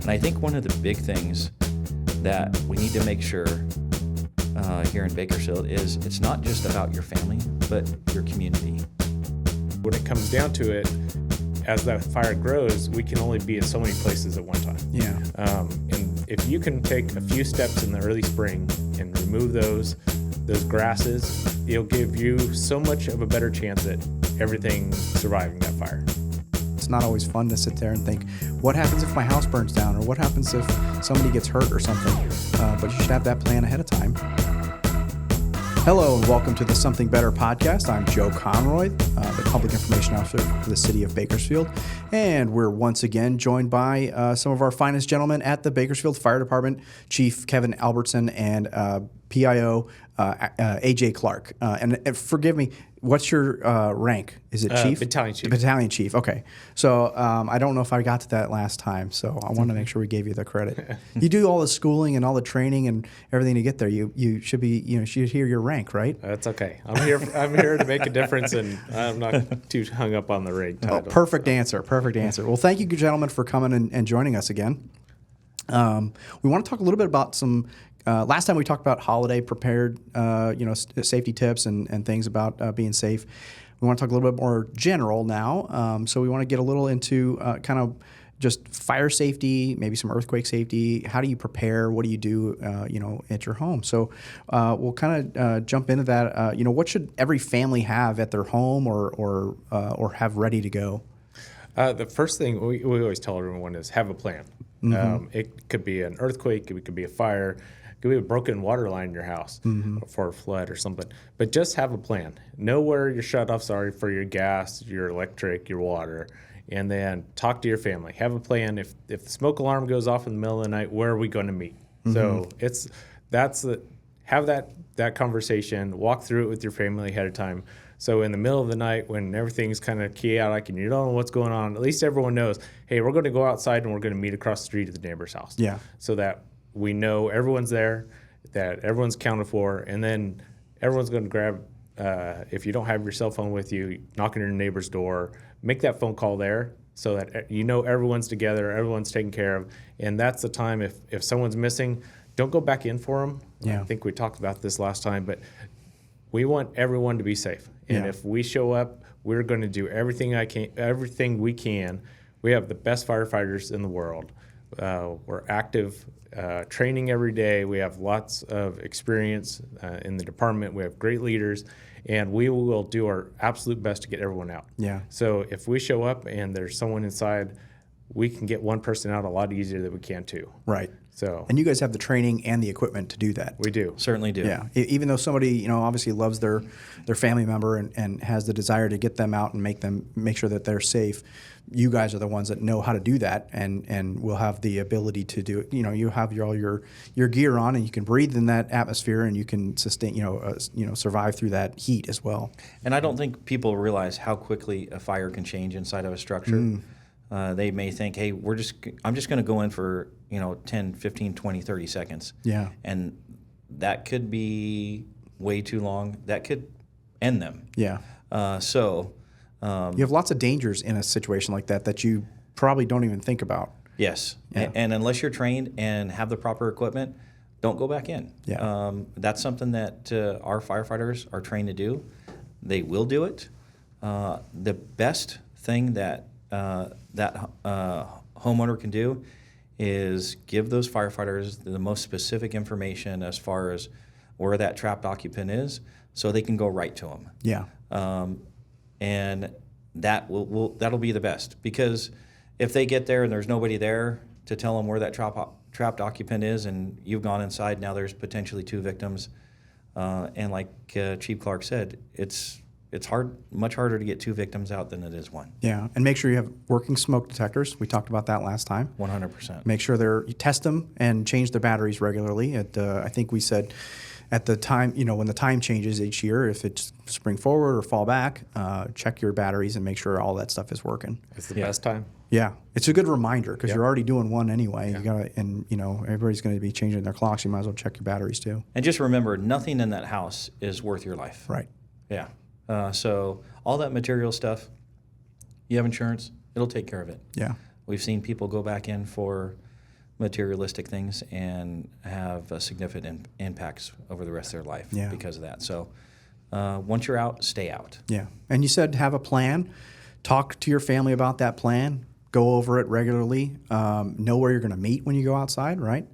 And I think one of the big things that we need to make sure here in Bakersfield is it's not just about your family, but your community. When it comes down to it, as that fire grows, we can only be at so many places at one time. Yeah. And if you can take a few steps in the early spring and remove those grasses, it'll give you so much of a better chance at everything surviving that fire. It's not always fun to sit there and think, what happens if my house burns down, or what happens if somebody gets hurt or something? But you should have that plan ahead of time. Hello and welcome to the Something Better podcast. I'm Joe Conroy, the Public Information Officer for the City of Bakersfield. And we're once again joined by some of our finest gentlemen at the Bakersfield Fire Department, Chief Kevin Albertson and PIO AJ Clark. And forgive me, what's your rank? Is it Chief? Battalion Chief. Battalion Chief, okay. So I don't know if I got to that last time, so I want to make sure we gave you the credit. You do all the schooling and all the training and everything to get there. You should be, should hear your rank, right? That's okay. I'm here to make a difference, and I'm not too hung up on the rank title. Oh, perfect answer. Well, thank you, gentlemen, for coming and joining us again. We want to talk a little bit about some. Last time we talked about holiday prepared, safety tips and things about being safe. We want to talk a little bit more general now. So we want to get a little into kind of just fire safety, maybe some earthquake safety. How do you prepare? What do you do, at your home? So we'll kind of jump into that. What should every family have at their home or have ready to go? The first thing we always tell everyone is have a plan. Mm-hmm. It could be an earthquake, it could be a fire, it could be a broken water line in your house for a flood or something. But just have a plan. Know where your shutoffs are for your gas, your electric, your water, and then talk to your family. Have a plan. If the smoke alarm goes off in the middle of the night, where are we going to meet? Mm-hmm. So have that conversation. Walk through it with your family ahead of time. So in the middle of the night when everything's kind of chaotic and you don't know what's going on, at least everyone knows, hey, we're going to go outside and we're going to meet across the street at the neighbor's house. Yeah. So that we know everyone's there, that everyone's accounted for, and then everyone's going to grab, if you don't have your cell phone with you, knock on your neighbor's door, make that phone call there so that everyone's together, everyone's taken care of. And that's the time if someone's missing, don't go back in for them. Yeah. I think we talked about this last time, but we want everyone to be safe. And if we show up, we're going to do everything we can. We have the best firefighters in the world. We're active training every day. We have lots of experience in the department. We have great leaders, and we will do our absolute best to get everyone out. Yeah. So if we show up and there's someone inside, we can get one person out a lot easier than we can two. Right. So, and you guys have the training and the equipment to do that. We do. Certainly do. Yeah. Even though somebody, obviously loves their family member and has the desire to get them out and make sure that they're safe, you guys are the ones that know how to do that and will have the ability to do it. You have all your gear on and you can breathe in that atmosphere and you can sustain, survive through that heat as well. And I don't think people realize how quickly a fire can change inside of a structure. They may think, hey, I'm just going to go in for 10, 15, 20, 30 seconds. Yeah. And that could be way too long. That could end them. Yeah. You have lots of dangers in a situation like that you probably don't even think about. Yes. Yeah. And unless you're trained and have the proper equipment, don't go back in. Yeah. That's something that our firefighters are trained to do. They will do it. The best thing that homeowner can do is give those firefighters the most specific information as far as where that trapped occupant is so they can go right to them. Yeah. And that'll be the best, because if they get there and there's nobody there to tell them where that trapped occupant is and you've gone inside, now there's potentially two victims. And like Chief Clark said, it's much harder to get two victims out than it is one. Yeah, and make sure you have working smoke detectors. We talked about that last time. 100%. Make sure you test them and change the batteries regularly. I think we said at the time, when the time changes each year, if it's spring forward or fall back, check your batteries and make sure all that stuff is working. It's the best time. Yeah, it's a good reminder because you're already doing one anyway. You gotta, and everybody's going to be changing their clocks. You might as well check your batteries too. And just remember, nothing in that house is worth your life. Right. Yeah. So all that material stuff, you have insurance, it'll take care of it. Yeah. We've seen people go back in for materialistic things and have significant impacts over the rest of their life Yeah. because of that. So once you're out, stay out. Yeah. And you said have a plan. Talk to your family about that plan. Go over it regularly. Know where you're going to meet when you go outside, right?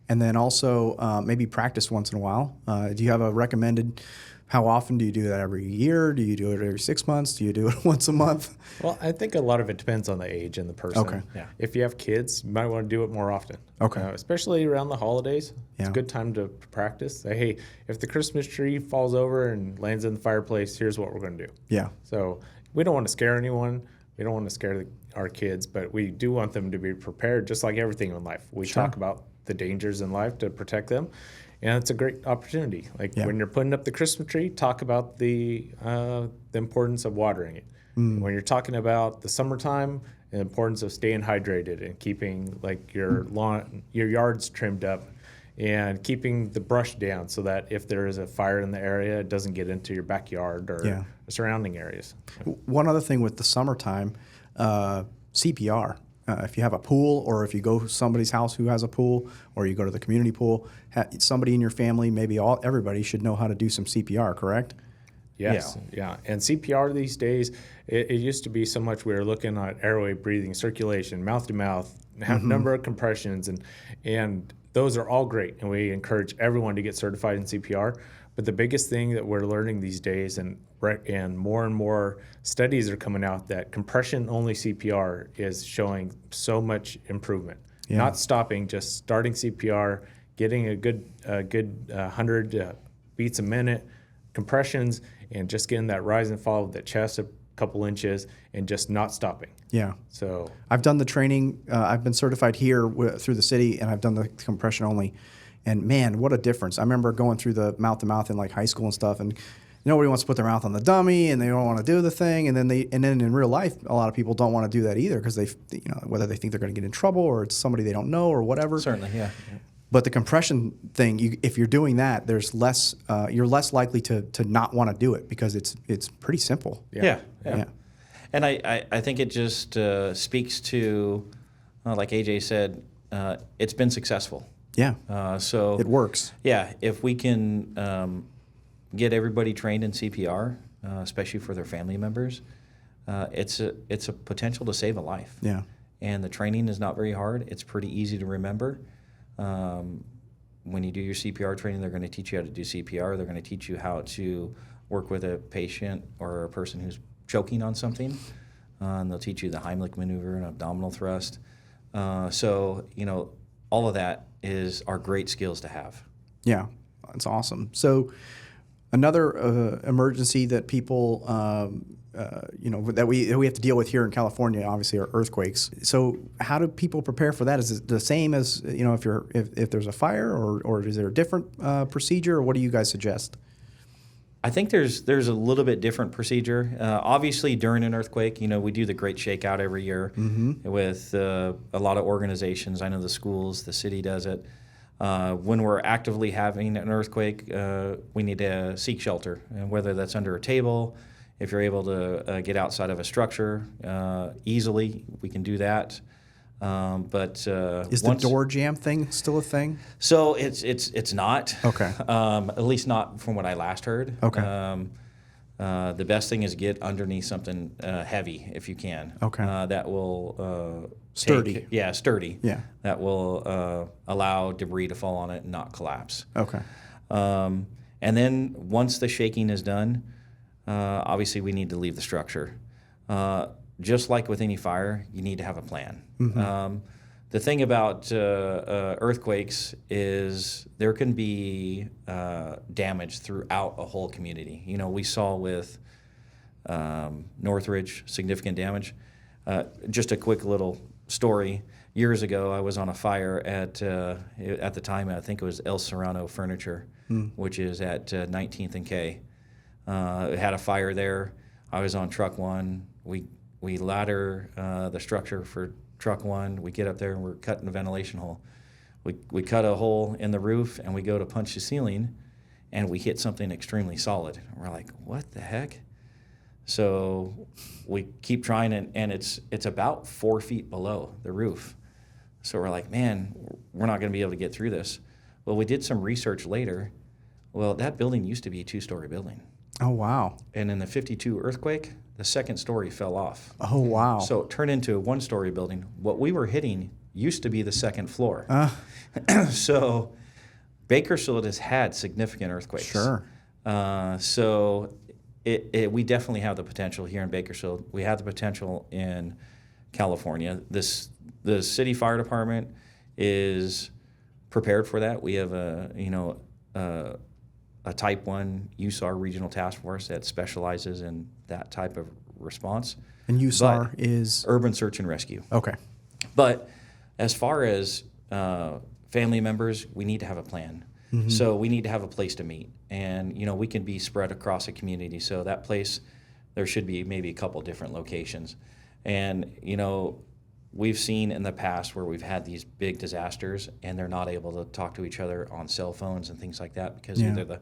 And then also maybe practice once in a while. Do you have a recommended? How often do you do that? Every year? Do you do it every 6 months? Do you do it once a month? Well, I think a lot of it depends on the age and the person. Okay. Yeah. If you have kids, you might want to do it more often. Okay. Especially around the holidays. It's Yeah. a good time to practice. Say, hey, if the Christmas tree falls over and lands in the fireplace, here's what we're going to do. Yeah. So we don't want to scare anyone. We don't want to scare our kids, but we do want them to be prepared, just like everything in life. We Sure. talk about the dangers in life to protect them. And it's a great opportunity. Like Yeah. when you're putting up the Christmas tree, talk about the importance of watering it. When you're talking about the summertime, the importance of staying hydrated and keeping like your lawn, your yards trimmed up, and keeping the brush down so that if there is a fire in the area, it doesn't get into your backyard or Yeah. the surrounding areas. One other thing with the summertime, CPR. If you have a pool, or if you go to somebody's house who has a pool, or you go to the community pool, somebody in your family, maybe everybody should know how to do some CPR, correct? Yes, yeah. And CPR these days, it used to be so much we were looking at airway breathing, circulation, mouth to mouth, number of compressions, and those are all great. And we encourage everyone to get certified in CPR. But the biggest thing that we're learning these days, and more studies are coming out, that compression-only CPR is showing so much improvement. Yeah. Not stopping, just starting CPR, getting a good 100 beats a minute, compressions, and just getting that rise and fall of the chest a couple inches, and just not stopping. Yeah. So I've done the training. I've been certified here through the city, and I've done the compression only. And man, what a difference! I remember going through the mouth to mouth in like high school and stuff, and nobody wants to put their mouth on the dummy, and they don't want to do the thing. And then in real life, a lot of people don't want to do that either, because whether they think they're going to get in trouble, or it's somebody they don't know, or whatever. Certainly, yeah. But the compression thing, if you're doing that, there's less. You're less likely to not want to do it, because it's pretty simple. Yeah. Yeah. And I think it just speaks to, like AJ said, it's been successful. Yeah. So It works. Yeah, if we can get everybody trained in CPR, especially for their family members, it's a potential to save a life. Yeah. And the training is not very hard. It's pretty easy to remember. When you do your CPR training, they're going to teach you how to do CPR. They're going to teach you how to work with a patient or a person who's choking on something. And they'll teach you the Heimlich maneuver and abdominal thrust. So, all of that are great skills to have. Yeah, that's awesome. So another emergency that people, that we have to deal with here in California, obviously, are earthquakes. So how do people prepare for that? Is it the same as if there's a fire, or is there a different procedure, or what do you guys suggest? I think there's a little bit different procedure. Obviously, during an earthquake, we do the Great Shakeout every year with a lot of organizations. I know the schools, the city does it. When we're actively having an earthquake, we need to seek shelter, and whether that's under a table, if you're able to get outside of a structure easily, we can do that. But Is the door jam thing still a thing? So it's not. Okay. At least not from what I last heard. Okay. The best thing is get underneath something heavy if you can. Okay. That will Sturdy. sturdy. Yeah. That will allow debris to fall on it and not collapse. Okay. And then once the shaking is done, obviously we need to leave the structure. Just like with any fire, you need to have a plan. The thing about earthquakes is there can be damage throughout a whole community. We saw with Northridge, significant damage. Just a quick little story. Years ago, I was on a fire at the time, I think it was El Serrano Furniture, which is at 19th and K. It had a fire there. I was on truck 1. We ladder the structure for truck 1. We get up there and we're cutting the ventilation hole. We cut a hole in the roof and we go to punch the ceiling, and we hit something extremely solid. And we're like, what the heck? So we keep trying, and it's about 4 feet below the roof. So we're like, man, we're not going to be able to get through this. Well, we did some research later. Well, that building used to be a 2-story building. Oh, wow. And in the 52 earthquake, the second story fell off. Oh, wow. So it turned into a 1-story building. What we were hitting used to be the second floor. So Bakersfield has had significant earthquakes. Sure. So we definitely have the potential here in Bakersfield. We have the potential in California. The city fire department is prepared for that. We have a Type 1 USAR regional task force that specializes in that type of response. And USAR is? Urban Search and Rescue. Okay. But as far as family members, we need to have a plan. Mm-hmm. So we need to have a place to meet. And, we can be spread across a community. So that place, there should be maybe a couple different locations. And, we've seen in the past where we've had these big disasters and they're not able to talk to each other on cell phones and things like that because either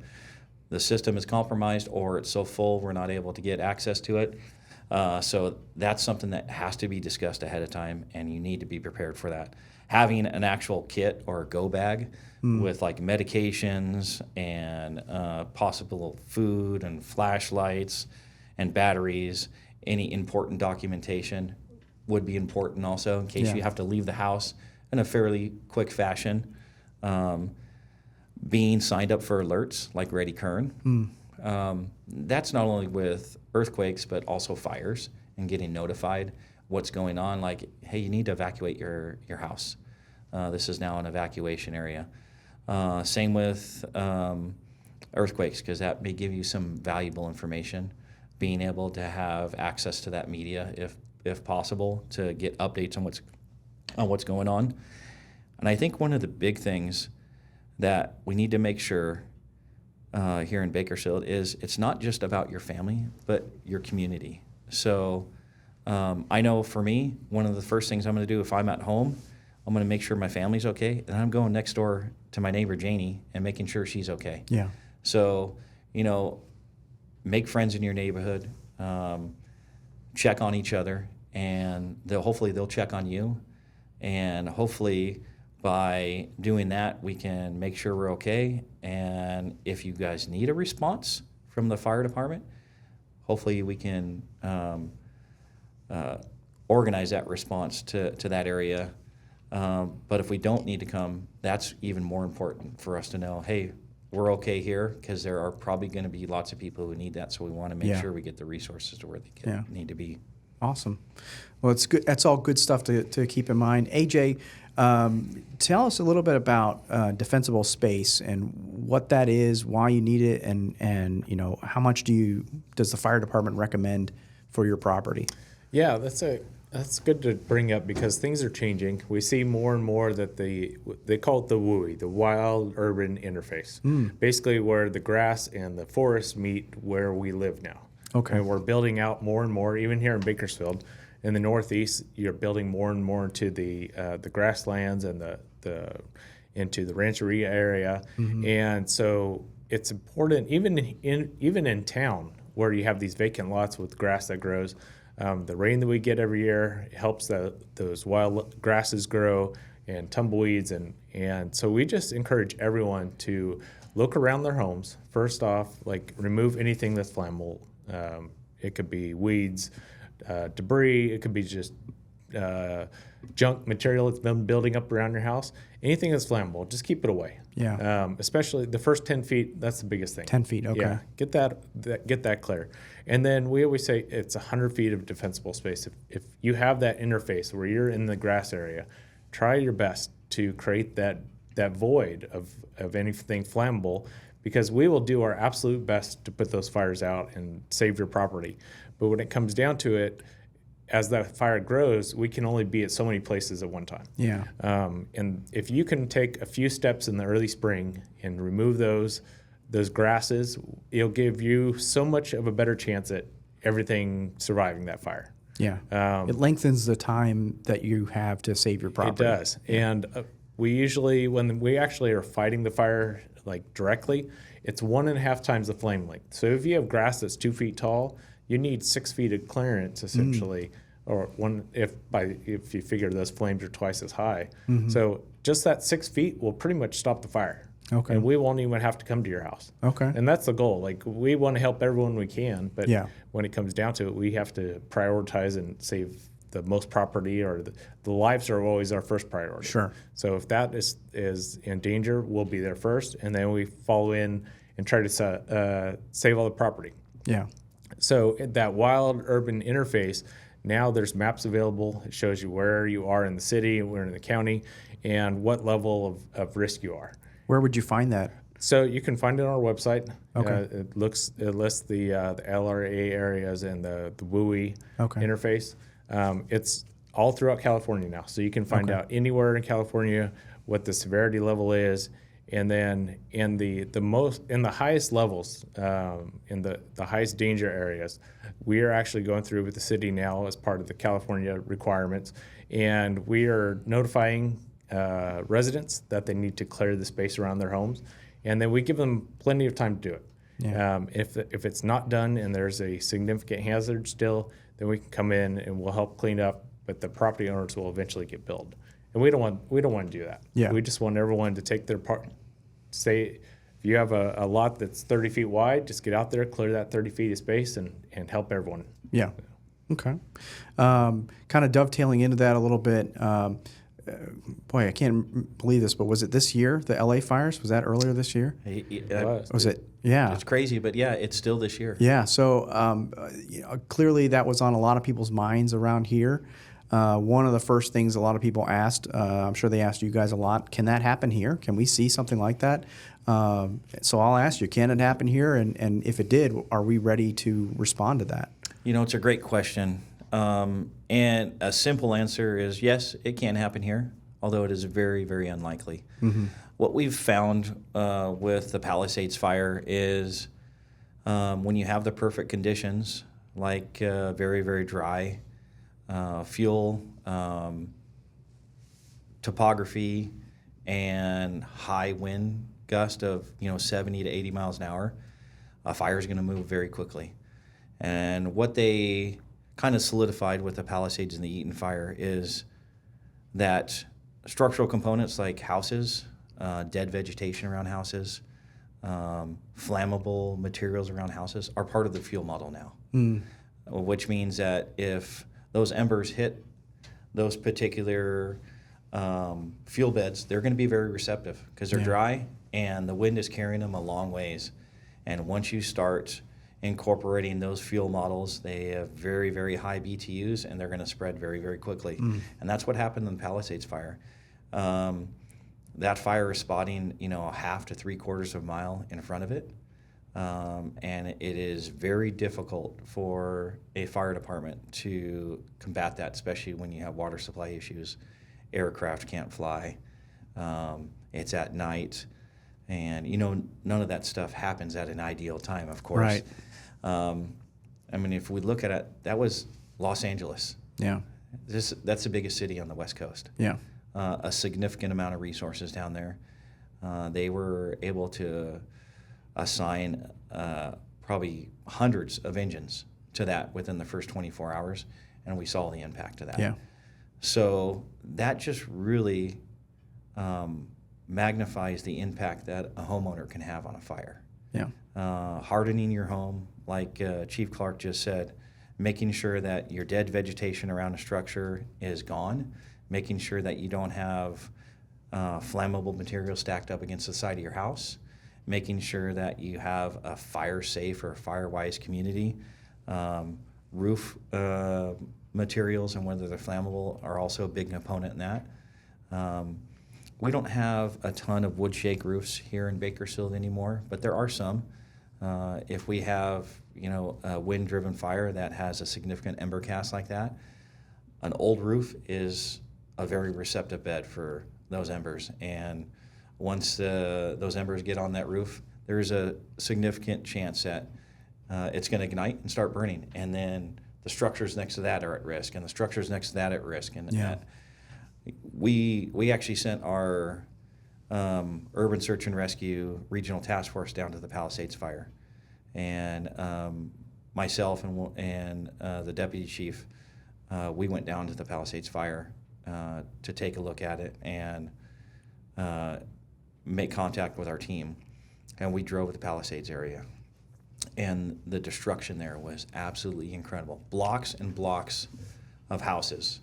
the system is compromised or it's so full we're not able to get access to it. So that's something that has to be discussed ahead of time, and you need to be prepared for that. Having an actual kit or a go bag with like medications and possible food and flashlights and batteries, any important documentation would be important also in case you have to leave the house in a fairly quick fashion. Being signed up for alerts like Ready Kern. That's not only with earthquakes but also fires, and getting notified what's going on, like, hey, you need to evacuate your house. This is now an evacuation area. Same with earthquakes, because that may give you some valuable information. Being able to have access to that media if possible, to get updates on what's going on. And I think one of the big things that we need to make sure here in Bakersfield is it's not just about your family, but your community. So I know for me, one of the first things I'm going to do if I'm at home, I'm going to make sure my family's okay, and I'm going next door to my neighbor Janie and making sure she's okay. Yeah. So, make friends in your neighborhood, check on each other, and hopefully they'll check on you. And hopefully by doing that, we can make sure we're okay. And if you guys need a response from the fire department, hopefully we can organize that response to that area. But if we don't need to come, that's even more important for us to know, hey, we're okay here, because there are probably going to be lots of people who need that. So we want to make sure we get the resources to where they need to be. Awesome. Well, it's good. That's all good stuff to keep in mind. AJ, tell us a little bit about defensible space and what that is, why you need it, and how much does the fire department recommend for your property? Yeah, that's good to bring up, because things are changing. We see more and more that they call it the WUI, the wild urban interface. Basically where the grass and the forest meet where we live now. Okay. And we're building out more and more, even here in Bakersfield. In the Northeast, you're building more and more into the grasslands and into the rancheria area. Mm-hmm. And so it's important, even in town where you have these vacant lots with grass that grows. The rain that we get every year helps those wild grasses grow and tumbleweeds, and so we just encourage everyone to look around their homes. First off, like, remove anything that's flammable. It could be weeds, debris. It could be just junk material that's been building up around your house. Anything that's flammable, just keep it away. Yeah. Especially the first 10 feet. That's the biggest thing. 10 feet. Okay. Yeah. Get that clear. And then we always say it's 100 feet of defensible space. If you have that interface where you're in the grass area, try your best to create that void of anything flammable, because we will do our absolute best to put those fires out and save your property. But when it comes down to it, as that fire grows, we can only be at so many places at one time. Yeah. And if you can take a few steps in the early spring and remove those grasses, it'll give you so much of a better chance at everything surviving that fire. Yeah. It lengthens the time that you have to save your property. It does. And we usually, when we actually are fighting the fire like directly, it's 1.5 times the flame length. So if you have grass that's 2 feet tall, you need 6 feet of clearance essentially or one if you figure those flames are twice as high. So just that 6 feet will pretty much stop the fire. Okay. And we won't even have to come to your house. Okay. And that's the goal. Like, we want to help everyone we can, but Yeah. when it comes down to it, we have to prioritize and save the most property, or the lives are always our first priority. Sure. So if that is in danger, we'll be there first, and then we follow in and try to save all the property. Yeah. So that wild urban interface, now there's maps available. It shows you where you are in the city, where in the county, and what level of risk you are. Where would you find that? So you can find it on our website. Okay. It lists the LRA areas and the WUI Okay. interface. It's all throughout California now, so you can find out anywhere in California what the severity level is, and then in the highest levels, in the highest danger areas, we are actually going through with the city now as part of the California requirements, and we are notifying residents that they need to clear the space around their homes, and then we give them plenty of time to do it. Yeah. If it's not done and there's a significant hazard still, then we can come in and we'll help clean up, but the property owners will eventually get billed. And we don't want to do that. Yeah. We just want everyone to take their part. Say, if you have a lot that's 30 feet wide, just get out there, clear that 30 feet of space, and help everyone. Yeah. Okay. Kind of dovetailing into that a little bit. Boy, I can't believe this, but was it this year, the LA fires? Was that earlier this year? Was it? Yeah. It's crazy, but yeah, it's still this year. Yeah. So clearly that was on a lot of people's minds around here. One of the first things a lot of people asked, I'm sure they asked you guys a lot, can that happen here? Can we see something like that? So I'll ask you, can it happen here? And if it did, are we ready to respond to that? You know, it's a great question. And a simple answer is yes, it can happen here, although it is very, very unlikely. Mm-hmm. What we've found with the Palisades fire is when you have the perfect conditions, like very, very dry fuel, topography, and high wind gust of 70 to 80 miles an hour, a fire is going to move very quickly. And what they kind of solidified with the Palisades and the Eaton fire is that structural components like houses, dead vegetation around houses, flammable materials around houses are part of the fuel model now, which means that if those embers hit those particular fuel beds, they're going to be very receptive because they're dry and the wind is carrying them a long ways. And once you start incorporating those fuel models, they have very, very high BTUs, and they're going to spread very, very quickly. And that's what happened in the Palisades fire. That fire is spotting, a half to 3/4 of a mile in front of it. And it is very difficult for a fire department to combat that, especially when you have water supply issues. Aircraft can't fly. It's at night. And, none of that stuff happens at an ideal time, of course. Right. If we look at it, that was Los Angeles. Yeah. That's the biggest city on the West Coast. Yeah. A significant amount of resources down there. They were able to assign probably hundreds of engines to that within the first 24 hours, and we saw the impact of that. Yeah. So that just really magnifies the impact that a homeowner can have on a fire. Yeah. Hardening your home, like Chief Clark just said, making sure that your dead vegetation around a structure is gone, making sure that you don't have flammable material stacked up against the side of your house, making sure that you have a fire-safe or fire-wise community. Roof materials and whether they're flammable are also a big component in that. We don't have a ton of wood shake roofs here in Bakersfield anymore, but there are some. If we have, a wind-driven fire that has a significant ember cast like that, an old roof is a very receptive bed for those embers. And once those embers get on that roof, there's a significant chance that it's going to ignite and start burning. And then the structures next to that are at risk, and the structures next to that at risk. And we actually sent our urban search and rescue regional task force down to the Palisades fire, and myself and the deputy chief we went down to the Palisades Fire to take a look at it and make contact with our team. And we drove the Palisades area. And the destruction there was absolutely incredible. Blocks and blocks of houses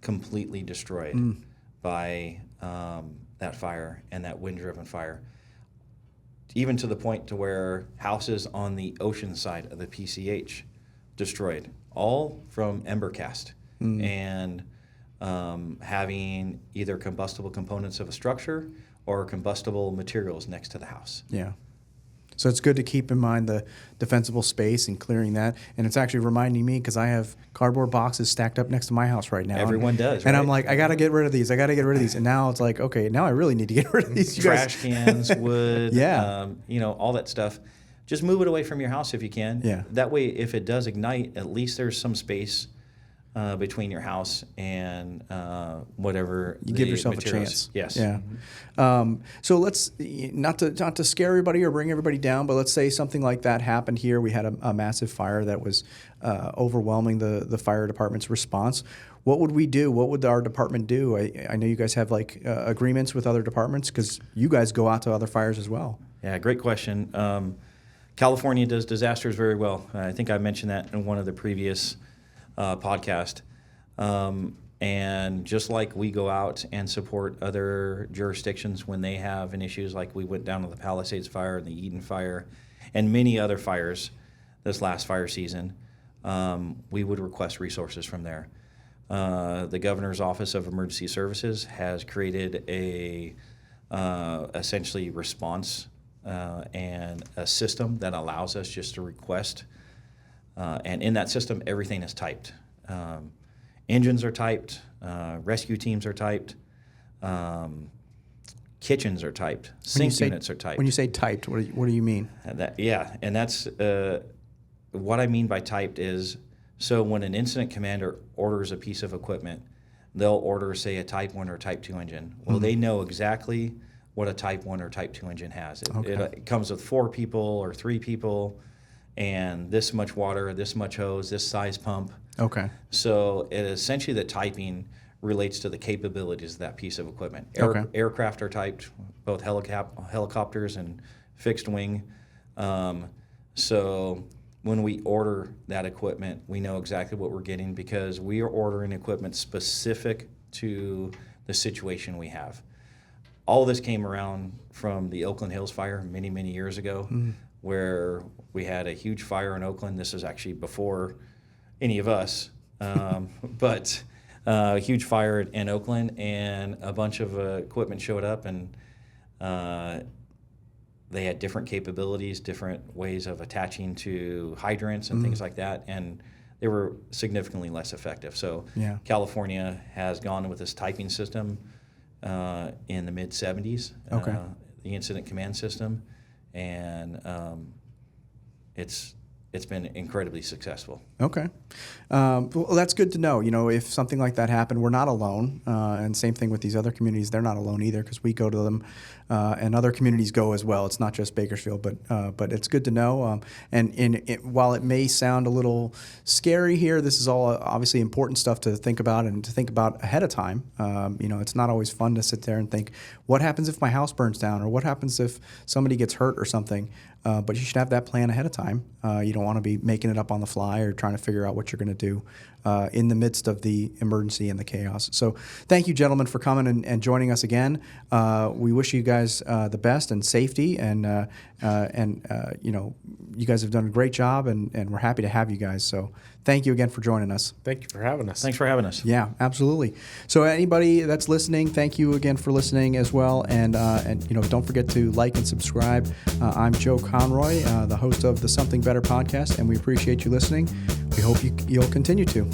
completely destroyed by that fire and that wind-driven fire. Even to the point to where houses on the ocean side of the PCH destroyed, all from ember cast and having either combustible components of a structure or combustible materials next to the house. Yeah. So it's good to keep in mind the defensible space and clearing that. And it's actually reminding me, because I have cardboard boxes stacked up next to my house right now. Everyone does, And right? I'm like, I got to get rid of these. And now it's like, okay, now I really need to get rid of these. You guys- Trash cans, wood, Yeah. all that stuff. Just move it away from your house if you can. Yeah. That way, if it does ignite, at least there's some space between your house and whatever You the give yourself materials. a chance. Yes. Yeah. So let's not to scare everybody or bring everybody down, but let's say something like that happened here. We had a massive fire that was overwhelming the fire department's response. What would we do? What would our department do? I know you guys have agreements with other departments, because you guys go out to other fires as well. Yeah, great question. California does disasters very well. I think I mentioned that in one of the previous podcast. And just like we go out and support other jurisdictions when they have an issues, like we went down to the Palisades Fire and the Eden Fire and many other fires this last fire season, we would request resources from there. The Governor's Office of Emergency Services has created a essentially response and a system that allows us just to request. And in that system, everything is typed. Engines are typed, rescue teams are typed, kitchens are typed, sink units are typed. When you say typed, what do you mean? And that's what I mean by typed is, so when an incident commander orders a piece of equipment, they'll order, say, a Type 1 or Type 2 engine. Well, they know exactly what a Type 1 or Type 2 engine has. It comes with 4 people or 3 people, and this much water, this much hose, this size pump. Okay. So it essentially, the typing relates to the capabilities of that piece of equipment. Aircraft are typed, both helicopters and fixed wing. So when we order that equipment, we know exactly what we're getting, because we are ordering equipment specific to the situation we have. All of this came around from the Oakland Hills fire many, many years ago, where we had a huge fire in Oakland. This is actually before any of us, but a huge fire in Oakland, and a bunch of equipment showed up, and they had different capabilities, different ways of attaching to hydrants and things like that, and they were significantly less effective. So California has gone with this typing system in the mid-'70s, the incident command system, and it's been incredibly successful. Okay. Well, that's good to know. You know, if something like that happened, we're not alone. And same thing with these other communities. They're not alone either, because we go to them, and other communities go as well. It's not just Bakersfield, but it's good to know. While it may sound a little scary here, this is all obviously important stuff to think about and to think about ahead of time. You know, it's not always fun to sit there and think, what happens if my house burns down, or what happens if somebody gets hurt or something? But you should have that plan ahead of time. You don't want to be making it up on the fly or trying to figure out what you're going to do in the midst of the emergency and the chaos. So thank you, gentlemen, for coming and joining us again. We wish you guys the best and safety, and you know, you guys have done a great job, and we're happy to have you guys. So thank you again for joining us. Thank you for having us. Thanks for having us. Yeah, absolutely. So anybody that's listening, thank you again for listening as well. And you know, don't forget to like and subscribe. I'm Joe Conroy, the host of the Something Better podcast, and we appreciate you listening. We hope you'll continue to.